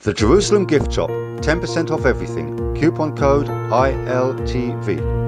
The Jerusalem Gift Shop, 10% off everything. Coupon code ILTV.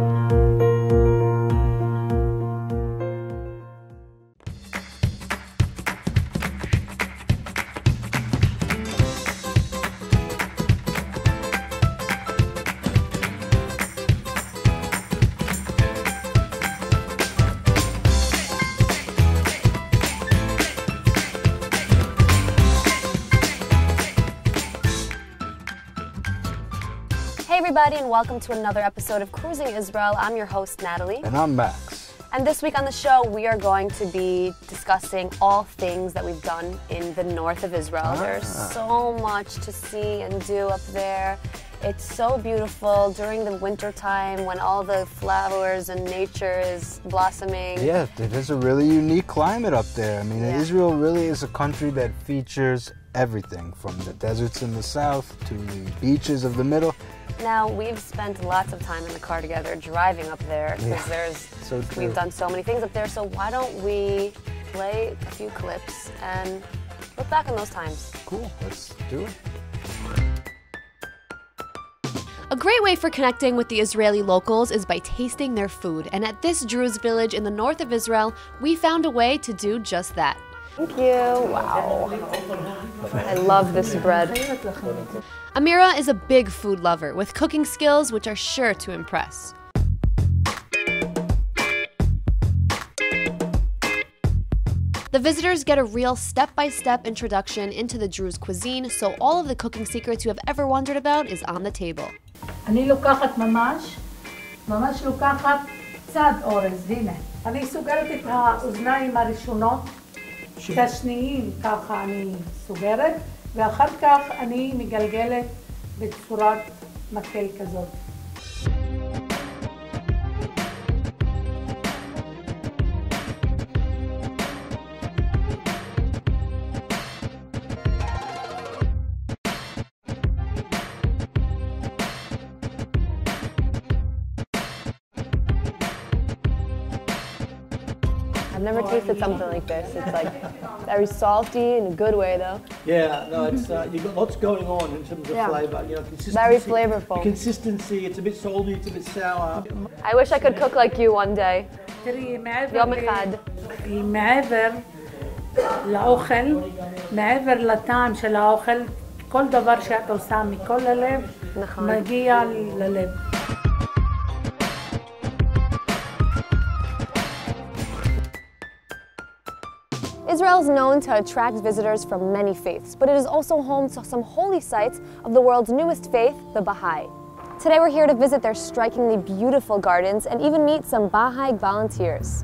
Hey everybody, and welcome to another episode of Cruising Israel. I'm your host, Natalie. And I'm Max. And this week on the show, we are going to be discussing all things that we've done in the north of Israel. There's so much to see and do up there. It's so beautiful during the winter time when all the flowers and nature is blossoming. Yeah, it is a really unique climate up there. I mean, Israel really is a country that features everything from the deserts in the south to the beaches of the middle. Now, we've spent lots of time in the car together driving up there because we've done so many things up there, so why don't we play a few clips and look back on those times. Cool, let's do it. A great way for connecting with the Israeli locals is by tasting their food, and at this Druze village in the north of Israel, we found a way to do just that. Thank you. Wow. I love this bread. Amira is a big food lover with cooking skills which are sure to impress. The visitors get a real step-by-step introduction into the Druze cuisine, so all of the cooking secrets you have ever wondered about is on the table. אני לוקחת ממש לוקחת צד אורז, הנה. אני סוגרת את האוזניים הראשונות, את השניים ככה אני סוגרת, ואחר כך אני מגלגלת בצורת מקל כזאת. I've never tasted something like this. It's like very salty in a good way, though. Yeah, no, it's you've got lots going on in terms of flavour. You know, consistency. Very flavorful. Consistency. It's a bit salty. It's a bit sour. I wish I could cook like you one day. יום אחד. היא מעבר לאוכל, מעבר לטעם של האוכל, כל דבר שאת עושה מכל הלב, מגיע ללב. Israel is known to attract visitors from many faiths, but it is also home to some holy sites of the world's newest faith, the Baha'i. Today we're here to visit their strikingly beautiful gardens and even meet some Baha'i volunteers.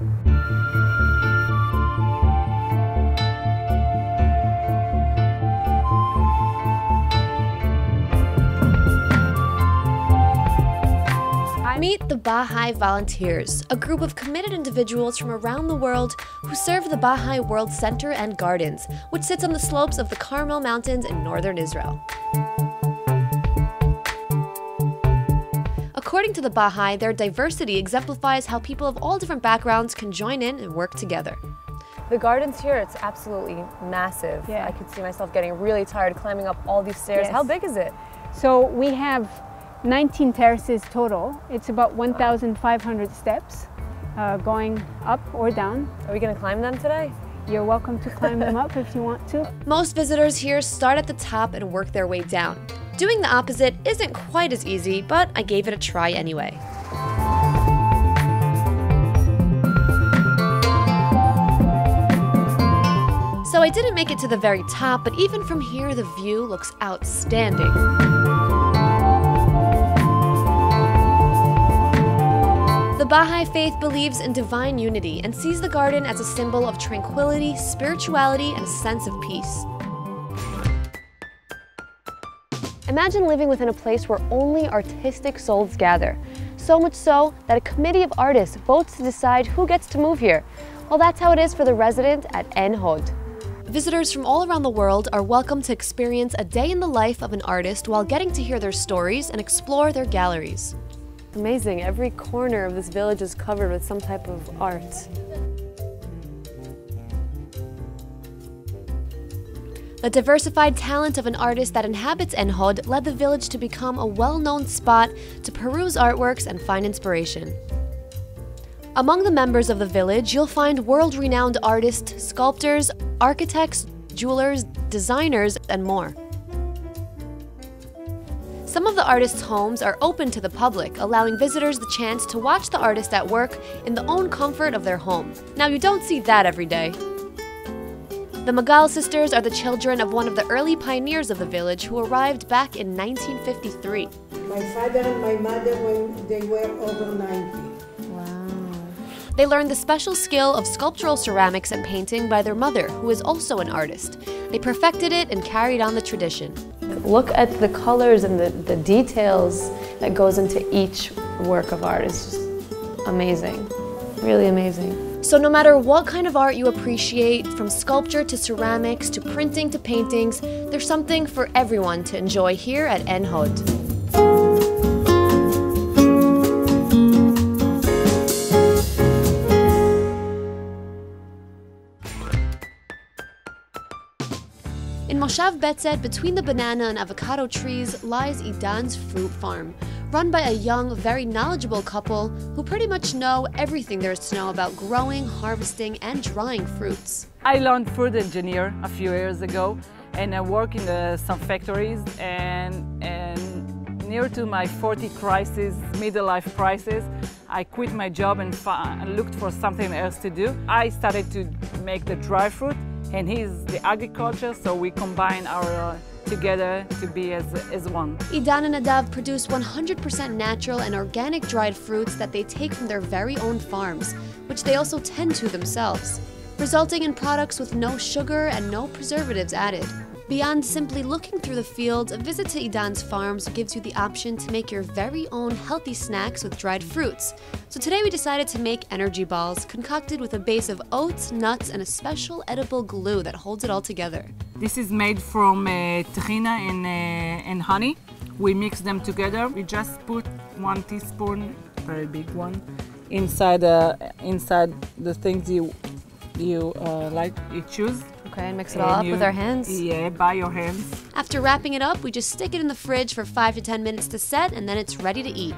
Meet the Baha'i Volunteers, a group of committed individuals from around the world who serve the Baha'i World Center and Gardens, which sits on the slopes of the Carmel Mountains in northern Israel. According to the Baha'i, their diversity exemplifies how people of all different backgrounds can join in and work together. The gardens here, it's absolutely massive. Yeah. I could see myself getting really tired climbing up all these stairs. Yes. How big is it? So we have 19 terraces total. It's about 1,500 steps going up or down. Are we going to climb them today? You're welcome to climb them up if you want to. Most visitors here start at the top and work their way down. Doing the opposite isn't quite as easy, but I gave it a try anyway. So I didn't make it to the very top, but even from here the view looks outstanding. The Baha'i faith believes in divine unity and sees the garden as a symbol of tranquility, spirituality, and a sense of peace. Imagine living within a place where only artistic souls gather. So much so that a committee of artists votes to decide who gets to move here. Well, that's how it is for the resident at En Hod. Visitors from all around the world are welcome to experience a day in the life of an artist while getting to hear their stories and explore their galleries. Amazing, every corner of this village is covered with some type of art. The diversified talent of an artist that inhabits En Hod led the village to become a well-known spot to peruse artworks and find inspiration. Among the members of the village, you'll find world-renowned artists, sculptors, architects, jewelers, designers, and more. Some of the artists' homes are open to the public, allowing visitors the chance to watch the artist at work in the own comfort of their home. Now, you don't see that every day. The Magal sisters are the children of one of the early pioneers of the village who arrived back in 1953. My father and my mother when they were over 90. They learned the special skill of sculptural ceramics and painting by their mother, who is also an artist. They perfected it and carried on the tradition. Look at the colors and the details that goes into each work of art. It's just amazing, really amazing. So no matter what kind of art you appreciate, from sculpture to ceramics to printing to paintings, there's something for everyone to enjoy here at En Hod. In Moshav Betzet, between the banana and avocado trees, lies Idan's fruit farm, run by a young, very knowledgeable couple who pretty much know everything there is to know about growing, harvesting, and drying fruits. I learned food engineer a few years ago, and I work in some factories, and near to my 40 crisis, middle life crisis, I quit my job and looked for something else to do. I started to make the dry fruit, and he's the agriculture, so we combine our together to be as one. Idan and Nadav produce 100% natural and organic dried fruits that they take from their very own farms, which they also tend to themselves, resulting in products with no sugar and no preservatives added. Beyond simply looking through the fields, a visit to Idan's farms gives you the option to make your very own healthy snacks with dried fruits. So today we decided to make energy balls, concocted with a base of oats, nuts, and a special edible glue that holds it all together. This is made from tahina and honey. We mix them together. We just put 1 teaspoon, very big one, inside the things you choose. Okay, and mix it all up with our hands? Yeah, by your hands. After wrapping it up, we just stick it in the fridge for 5 to 10 minutes to set, and then it's ready to eat.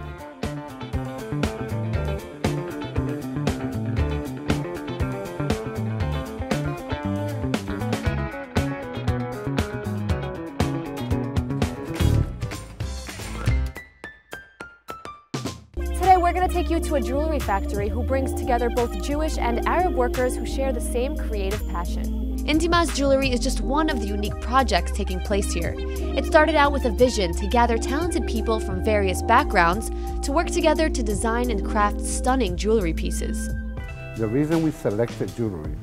Today we're going to take you to a jewelry factory who brings together both Jewish and Arab workers who share the same creative passion. Indimaz Jewelry is just one of the unique projects taking place here. It started out with a vision to gather talented people from various backgrounds to work together to design and craft stunning jewelry pieces. The reason we selected jewelry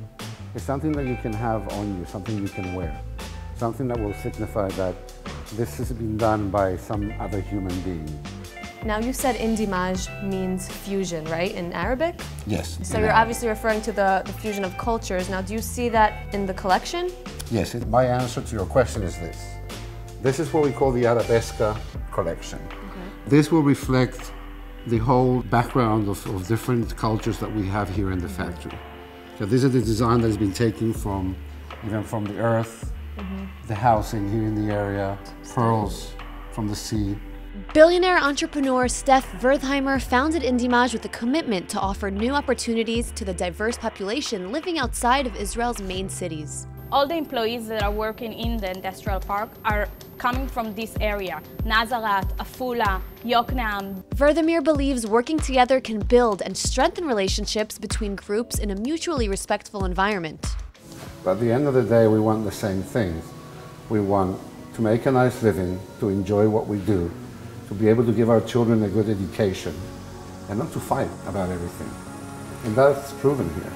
is something that you can have on you, something you can wear, something that will signify that this has been done by some other human being. Now you said indimaj means fusion, right, in Arabic? Yes. So you're obviously referring to the fusion of cultures. Now do you see that in the collection? Yes, my answer to your question is this. This is what we call the Arabesca collection. Okay. This will reflect the whole background of different cultures that we have here in the factory. So these are the design that has been taken from, even from the earth, the housing here in the area, pearls from the sea. Billionaire entrepreneur Steph Wertheimer founded Indimaj with a commitment to offer new opportunities to the diverse population living outside of Israel's main cities. All the employees that are working in the industrial park are coming from this area, Nazaret, Afula, Yokneam. Wertheimer believes working together can build and strengthen relationships between groups in a mutually respectful environment. But at the end of the day, we want the same things. We want to make a nice living, to enjoy what we do, to be able to give our children a good education, and not to fight about everything. And that's proven here.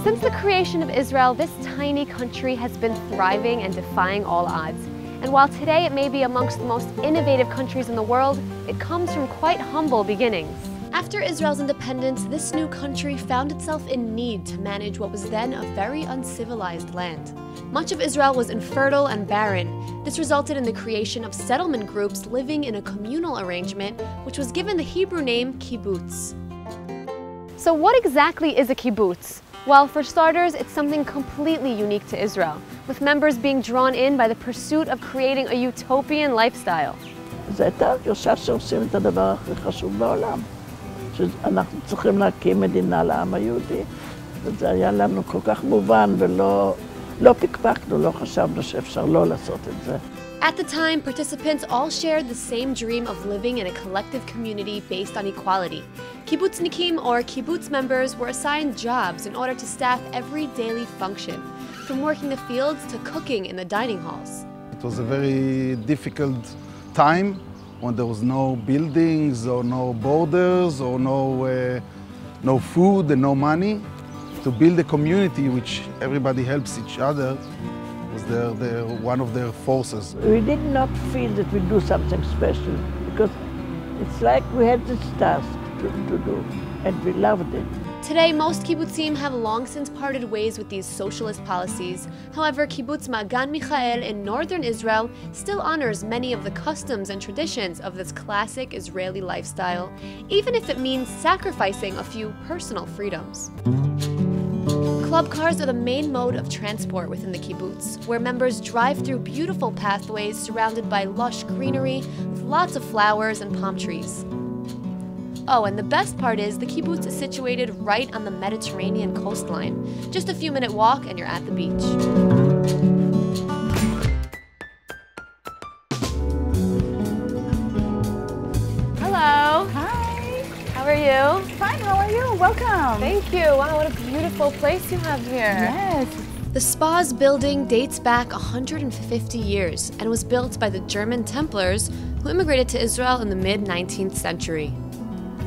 Since the creation of Israel, this tiny country has been thriving and defying all odds. And while today it may be amongst the most innovative countries in the world, it comes from quite humble beginnings. After Israel's independence, this new country found itself in need to manage what was then a very uncivilized land. Much of Israel was infertile and barren. This resulted in the creation of settlement groups living in a communal arrangement, which was given the Hebrew name kibbutz. So what exactly is a kibbutz? Well, for starters, it's something completely unique to Israel, with members being drawn in by the pursuit of creating a utopian lifestyle. זו הייתה הרגשה שעושים את הדבר הכי חשוב בעולם. שאנחנו צריכים להקים מדינה לעם היהודי. וזה היה לנו כל כך מובן ולא פקפקנו, לא חשבנו שאפשר לא לעשות את זה. At the time, participants all shared the same dream of living in a collective community based on equality. Kibbutznikim, or kibbutz members, were assigned jobs in order to staff every daily function, from working the fields to cooking in the dining halls. It was a very difficult time when there was no buildings or no borders or no food and no money. To build a community which everybody helps each other was one of their forces. We did not feel that we do something special because it's like we had this task to do and we loved it. Today, most kibbutzim have long since parted ways with these socialist policies. However, kibbutz Magan Michael in northern Israel still honors many of the customs and traditions of this classic Israeli lifestyle, even if it means sacrificing a few personal freedoms. Club cars are the main mode of transport within the kibbutz, where members drive through beautiful pathways surrounded by lush greenery with lots of flowers and palm trees. Oh, and the best part is the kibbutz is situated right on the Mediterranean coastline. Just a few-minute walk and you're at the beach. Hello. Hi. How are you? Fine, how are you? Welcome. Thank you. Wow, what a beautiful place you have here. Yes. The spa's building dates back 150 years and was built by the German Templars who immigrated to Israel in the mid-19th century.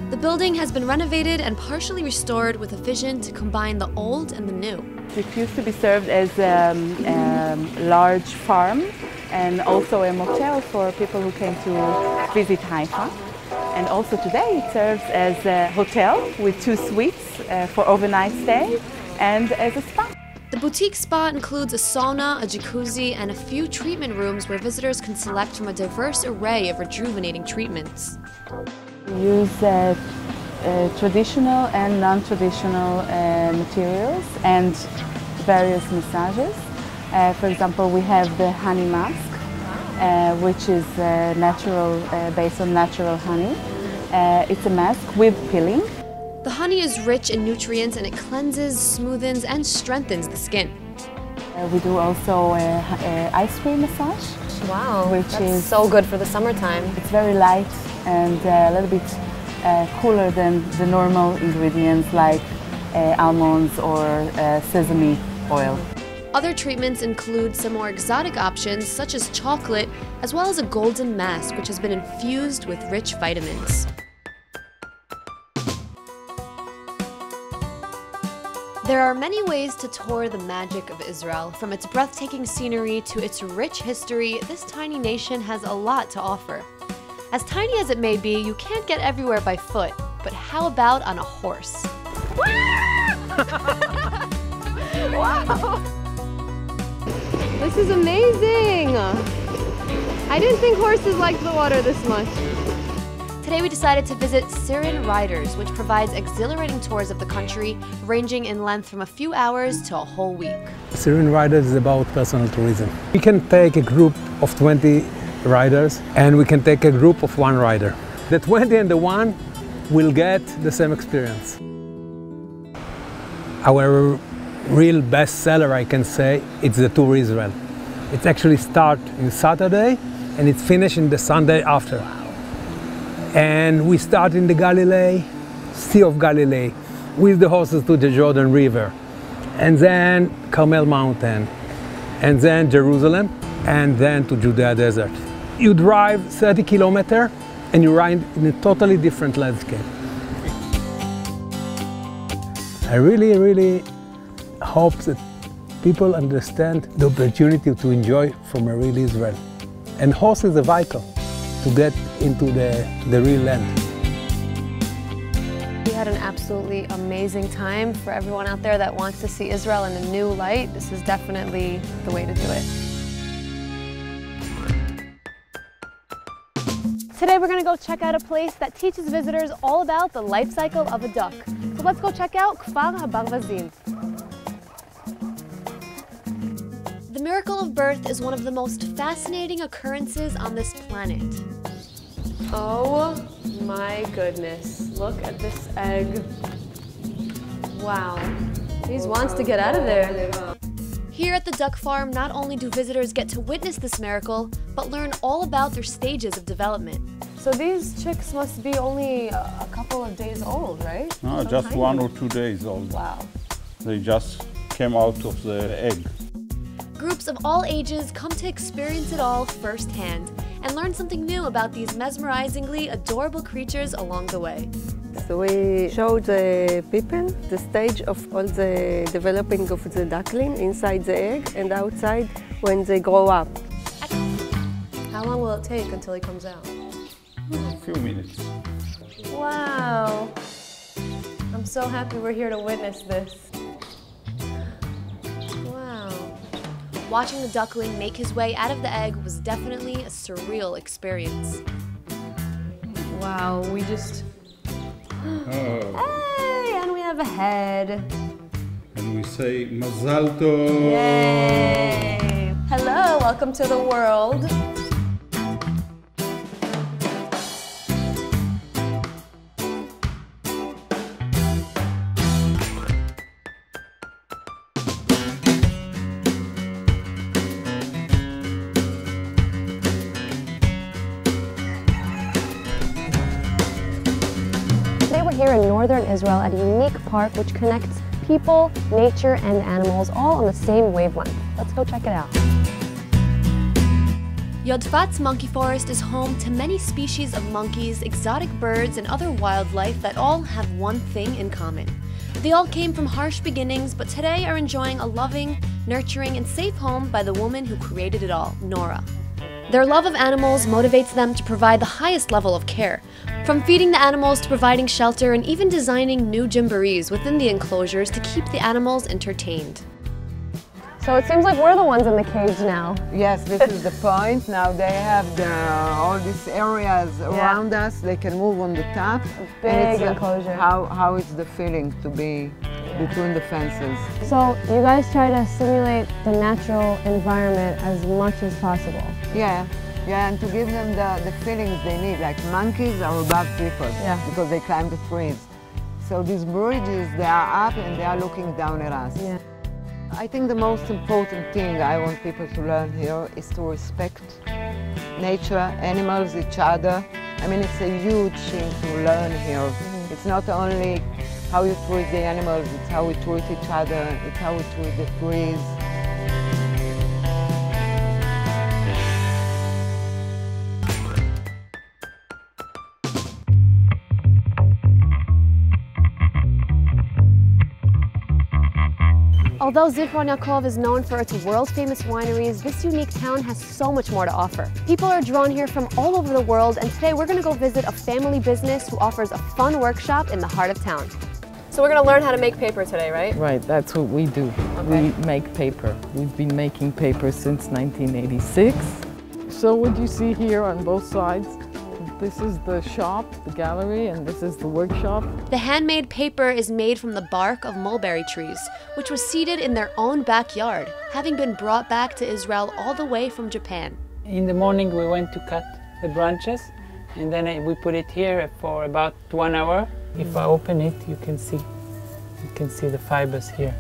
The building has been renovated and partially restored with a vision to combine the old and the new. It used to be served as a large farm and also a motel for people who came to visit Haifa. And also today it serves as a hotel with 2 suites for overnight stay and as a spa. The boutique spa includes a sauna, a jacuzzi, and a few treatment rooms where visitors can select from a diverse array of rejuvenating treatments. We use traditional and non-traditional materials and various massages. For example, we have the honey mask, which is natural, based on natural honey. It's a mask with peeling. The honey is rich in nutrients and it cleanses, smoothens, and strengthens the skin. We do also ice cream massage. Wow, which is so good for the summertime. It's very light and a little bit cooler than the normal ingredients like almonds or sesame oil. Other treatments include some more exotic options such as chocolate, as well as a golden mask which has been infused with rich vitamins. There are many ways to tour the magic of Israel. From its breathtaking scenery to its rich history, this tiny nation has a lot to offer. As tiny as it may be, you can't get everywhere by foot, but how about on a horse? Wow! This is amazing! I didn't think horses liked the water this much. Today we decided to visit Siren Riders, which provides exhilarating tours of the country, ranging in length from a few hours to a whole week. Siren Riders is about personal tourism. We can take a group of 20 riders and we can take a group of 1 rider. The 20 and the 1 will get the same experience. Our real best seller, I can say, it's the Tour Israel. It actually starts on Saturday and it's finished in the Sunday after. And we start in the Galilee, Sea of Galilee, with the horses to the Jordan River, and then Carmel Mountain, and then Jerusalem, and then to Judea Desert. You drive 30 kilometers and you ride in a totally different landscape. I really hope that people understand the opportunity to enjoy from a real Israel. And horse is a vehicle to get into the real land. We had an absolutely amazing time. For everyone out there that wants to see Israel in a new light, this is definitely the way to do it. Today we're going to go check out a place that teaches visitors all about the life cycle of a duck. So let's go check out Kfar HaBarvazim. The miracle of birth is one of the most fascinating occurrences on this planet. Oh my goodness, look at this egg. Wow, he wants to get out of there. Here at the duck farm, not only do visitors get to witness this miracle, but learn all about their stages of development. So these chicks must be only a couple of days old, right? No, So just tiny. 1 or 2 days old. Wow. They just came out of the egg. Groups of all ages come to experience it all firsthand and learn something new about these mesmerizingly adorable creatures along the way. So we show the people the stage of all the developing of the duckling inside the egg and outside when they grow up. How long will it take until he comes out? A few minutes. Wow. I'm so happy we're here to witness this. Wow. Watching the duckling make his way out of the egg was definitely a surreal experience. Wow, we just... Oh. Hey, and we have a head. And we say Mazal Tov. Yay! Hello, welcome to the world. Here in northern Israel at a unique park which connects people, nature, and animals all on the same wavelength. Let's go check it out. Yodfat's Monkey Forest is home to many species of monkeys, exotic birds, and other wildlife that all have one thing in common. They all came from harsh beginnings, but today are enjoying a loving, nurturing, and safe home by the woman who created it all, Nora. Their love of animals motivates them to provide the highest level of care, from feeding the animals to providing shelter and even designing new gymborees within the enclosures to keep the animals entertained. So it seems like we're the ones in the cage now. Yes, this is the point. Now they have all these areas around us. They can move on the top. Big enclosure. How is the feeling to be between the fences? So you guys try to simulate the natural environment as much as possible. Yeah, and to give them the feelings they need. Like monkeys are above people because they climb the trees. So these bridges, they are up and they are looking down at us. Yeah. I think the most important thing I want people to learn here is to respect nature, animals, each other. I mean, it's a huge thing to learn here. It's not only how you treat the animals, it's how we treat each other, it's how we treat the trees. Although Zichron Yaakov is known for its world-famous wineries, this unique town has so much more to offer. People are drawn here from all over the world, and today we're going to go visit a family business who offers a fun workshop in the heart of town. So we're going to learn how to make paper today, right? Right, that's what we do. Okay. We make paper. We've been making paper since 1986. So what you see here on both sides, this is the shop, the gallery, and this is the workshop. The handmade paper is made from the bark of mulberry trees, which was seeded in their own backyard, having been brought back to Israel all the way from Japan. In the morning we went to cut the branches, and then we put it here for about 1 hour. If I open it, you can see the fibers here.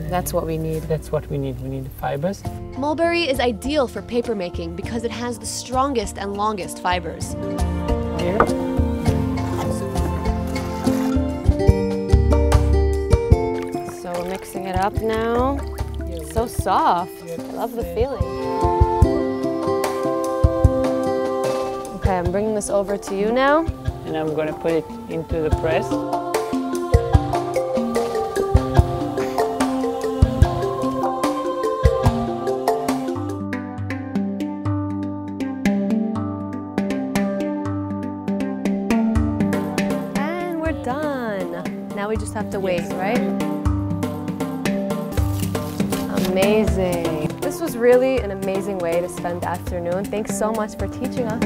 That's what we need. That's what we need. We need the fibers. Mulberry is ideal for paper making because it has the strongest and longest fibers. Here. So we're mixing it up now. It's so soft. I love the feeling. Okay, I'm bringing this over to you now. And I'm going to put it into the press. And we're done. Now we just have to wait, right? Amazing. This was really an amazing way to spend the afternoon. Thanks so much for teaching us.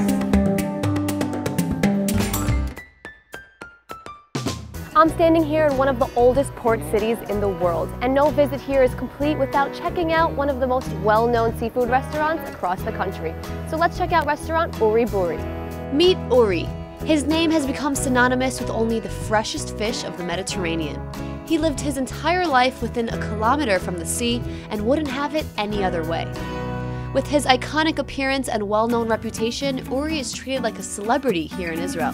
I'm standing here in one of the oldest port cities in the world, and no visit here is complete without checking out one of the most well-known seafood restaurants across the country. So let's check out restaurant Uri Buri. Meet Uri. His name has become synonymous with only the freshest fish of the Mediterranean. He lived his entire life within a kilometer from the sea and wouldn't have it any other way. With his iconic appearance and well-known reputation, Uri is treated like a celebrity here in Israel.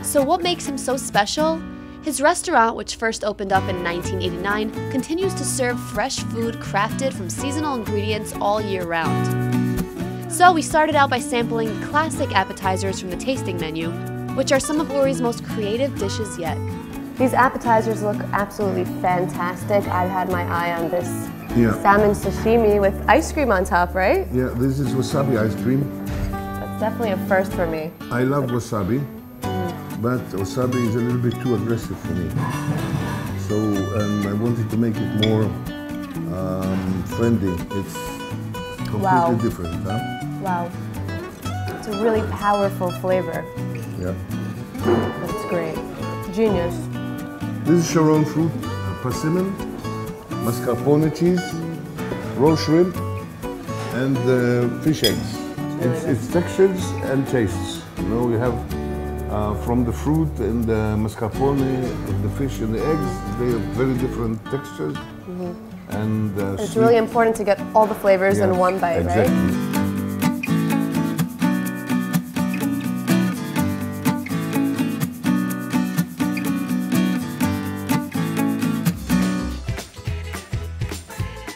So what makes him so special? His restaurant, which first opened up in 1989, continues to serve fresh food crafted from seasonal ingredients all year round. So we started out by sampling the classic appetizers from the tasting menu, which are some of Uri's most creative dishes yet. These appetizers look absolutely fantastic. I've had my eye on this salmon sashimi with ice cream on top, right? Yeah, this is wasabi ice cream. That's definitely a first for me. I love wasabi, but wasabi is a little bit too aggressive for me. So I wanted to make it more friendly. It's completely different, huh? Wow. It's a really powerful flavor. Yeah. That's great. Genius. This is Sharon fruit, persimmon, mascarpone cheese, raw shrimp, and fish eggs. It's textures and tastes. You know, you have from the fruit and the mascarpone, the fish and the eggs, they have very different textures. And it's really important to get all the flavors in one bite, right?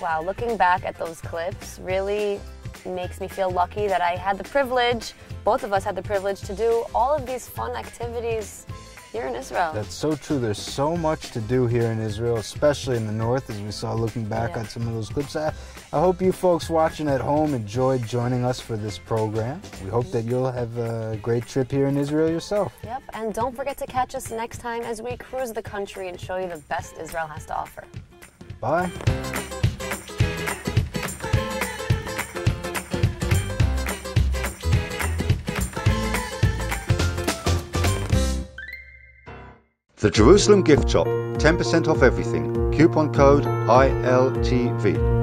Wow, looking back at those clips really makes me feel lucky that I had the privilege, both of us had the privilege to do all of these fun activities here in Israel. That's so true. There's so much to do here in Israel, especially in the north, as we saw looking back at some of those clips. I hope you folks watching at home enjoyed joining us for this program. We hope that you'll have a great trip here in Israel yourself. Yep, and don't forget to catch us next time as we cruise the country and show you the best Israel has to offer. Bye. The Jerusalem Gift Shop, 10% off everything. Coupon code ILTV.